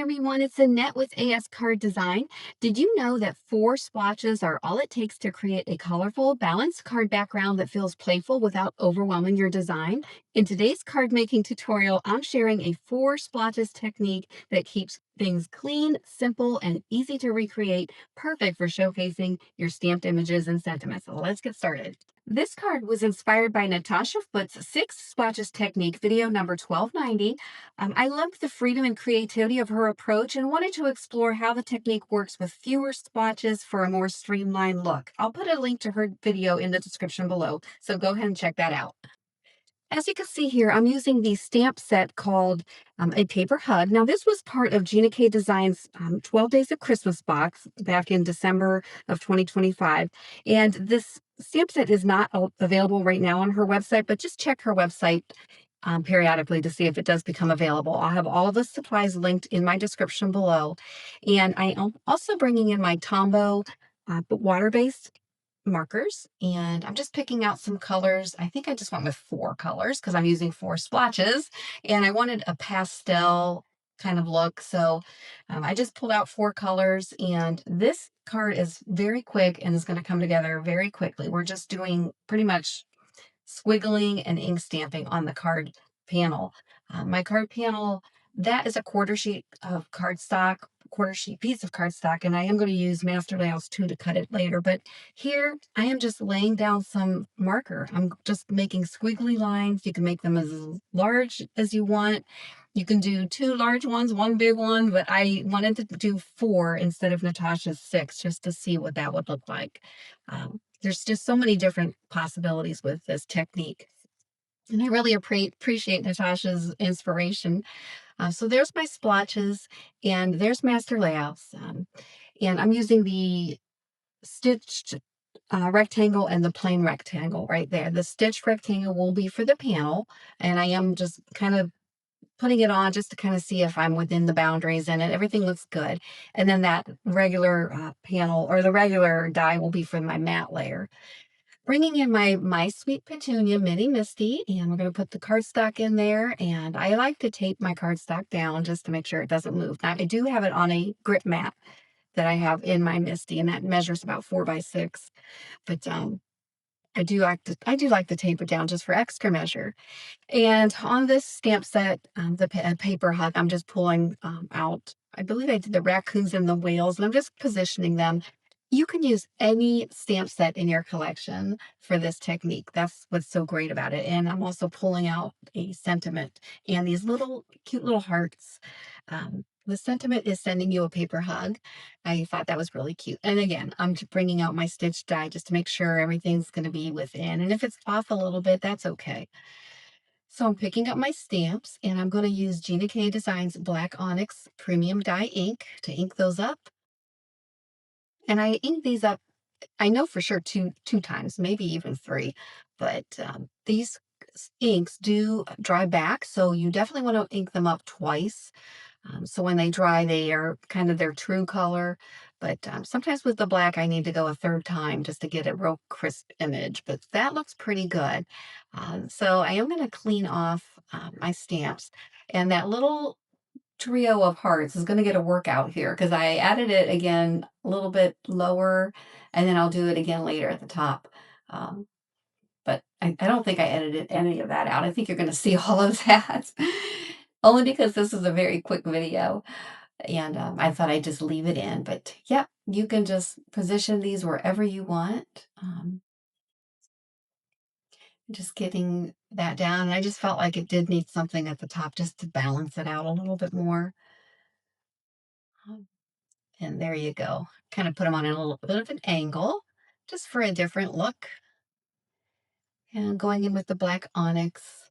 everyone, it's Annette with ASCardDesign. Did you know that 4 splotches are all it takes to create a colorful, balanced card background that feels playful without overwhelming your design? In today's card making tutorial, I'm sharing a 4 splotches technique that keeps things clean, simple, and easy to recreate, perfect for showcasing your stamped images and sentiments. So let's get started. This card was inspired by Natasha Foote's 6 splotches technique video number 1290. I loved the freedom and creativity of her approach and wanted to explore how the technique works with fewer splotches for a more streamlined look. I'll put a link to her video in the description below, so go ahead and check that out. As you can see here, I'm using the stamp set called a paper hug. Now, this was part of Gina K Design's 12 Days of Christmas box back in December of 2025. And this stamp set is not available right now on her website, but just check her website periodically to see if it does become available. I'll have all of the supplies linked in my description below. And I am also bringing in my Tombow water-based markers, and I'm just picking out some colors. I think I just went with 4 colors because I'm using 4 splotches, and I wanted a pastel kind of look. So I just pulled out 4 colors, and this card is very quick and is going to come together very quickly. We're just doing pretty much squiggling and ink stamping on the card panel. My card panel, that is a quarter sheet of cardstock, quarter sheet piece of cardstock, and I am going to use Master Layouts 2 to cut it later. But here I am just laying down some marker. I'm just making squiggly lines. You can make them as large as you want. You can do 2 large ones, 1 big one, but I wanted to do 4 instead of Natasha's 6 just to see what that would look like. There's just so many different possibilities with this technique. And I really appreciate Natasha's inspiration. So there's my splotches, and there's Master Layouts. And I'm using the stitched rectangle and the plain rectangle right there. The stitched rectangle will be for the panel, and I am just kind of putting it on just to kind of see if I'm within the boundaries, and everything looks good. And then that regular panel, or the regular die, will be for my matte layer. Bringing in my Sweet Petunia Mini MISTI, and we're going to put the cardstock in there, and I like to tape my cardstock down just to make sure it doesn't move. Now, I do have it on a grip mat that I have in my MISTI, and that measures about 4 by 6, but I do like to tape it down just for extra measure. And on this stamp set, the paper hug, I'm just pulling out, I believe I did the raccoons and the whales, and I'm just positioning them. You can use any stamp set in your collection for this technique. That's what's so great about it. And I'm also pulling out a sentiment and these little cute little hearts. The sentiment is sending you a paper hug. I thought that was really cute. And again, I'm bringing out my stitch die just to make sure everything's going to be within. And if it's off a little bit, that's okay. So I'm picking up my stamps, and I'm going to use Gina K Design's Black Onyx Premium Die ink to ink those up. And I ink these up, I know for sure two times, maybe even 3, but these inks do dry back, so you definitely want to ink them up twice. So when they dry, they are kind of their true color. But sometimes with the black, I need to go a 3rd time just to get a real crisp image. But that looks pretty good. So I am going to clean off my stamps. And that little trio of hearts is going to get a workout here because I added it again a little bit lower, and then I'll do it again later at the top. Um, but I don't think I edited any of that out. I think you're going to see all of that. Only because this is a very quick video, and I thought I'd just leave it in. But yeah, you can just position these wherever you want. Just getting that down. And I just felt like it did need something at the top just to balance it out a little bit more. Um, And there you go. Kind of put them on a little bit of an angle just for a different look. And going in with the black onyx.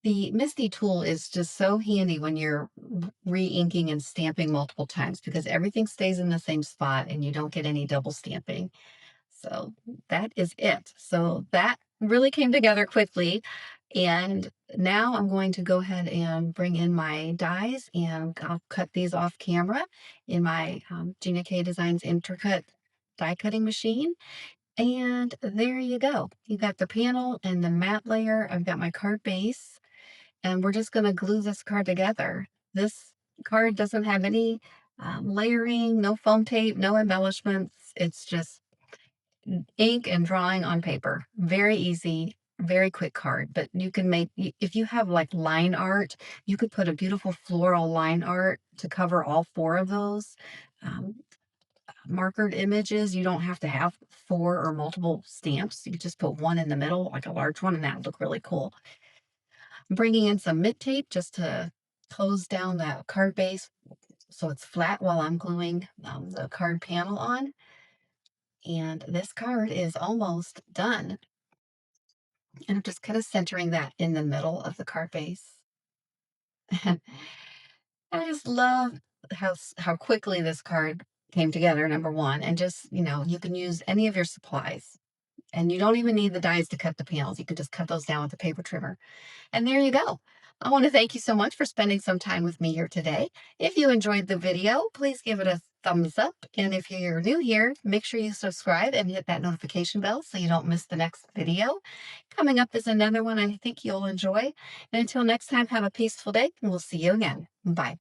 The MISTI tool is just so handy when you're re-inking and stamping multiple times because everything stays in the same spot and you don't get any double stamping. So that is it. So that really came together quickly. And now I'm going to go ahead and bring in my dies, and I'll cut these off camera in my Gina K Designs Intercut die cutting machine. And there you go. You got the panel and the matte layer. I've got my card base, and we're just going to glue this card together. This Card doesn't have any layering, no foam tape, no embellishments. It's just ink and drawing on paper. Very easy, very quick card. But you can make, if you have like line art, you could put a beautiful floral line art to cover all four of those. Um, Markered images, you don't have to have four or multiple stamps. You could just put one in the middle, like a large one, and that would look really cool. I'm bringing in some mid tape just to close down that card base so it's flat while I'm gluing the card panel on. And this card is almost done. And I'm just kind of centering that in the middle of the card base. And I just love how quickly this card came together, number one. And just, you can use any of your supplies. And you don't even need the dies to cut the panels. You can just cut those down with a paper trimmer. And there you go. I want to thank you so much for spending some time with me here today. If you enjoyed the video, please give it a thumbs up. And if you're new here, make sure you subscribe and hit that notification bell so you don't miss the next video. Coming up is another one I think you'll enjoy. And until next time, have a peaceful day, and we'll see you again. Bye.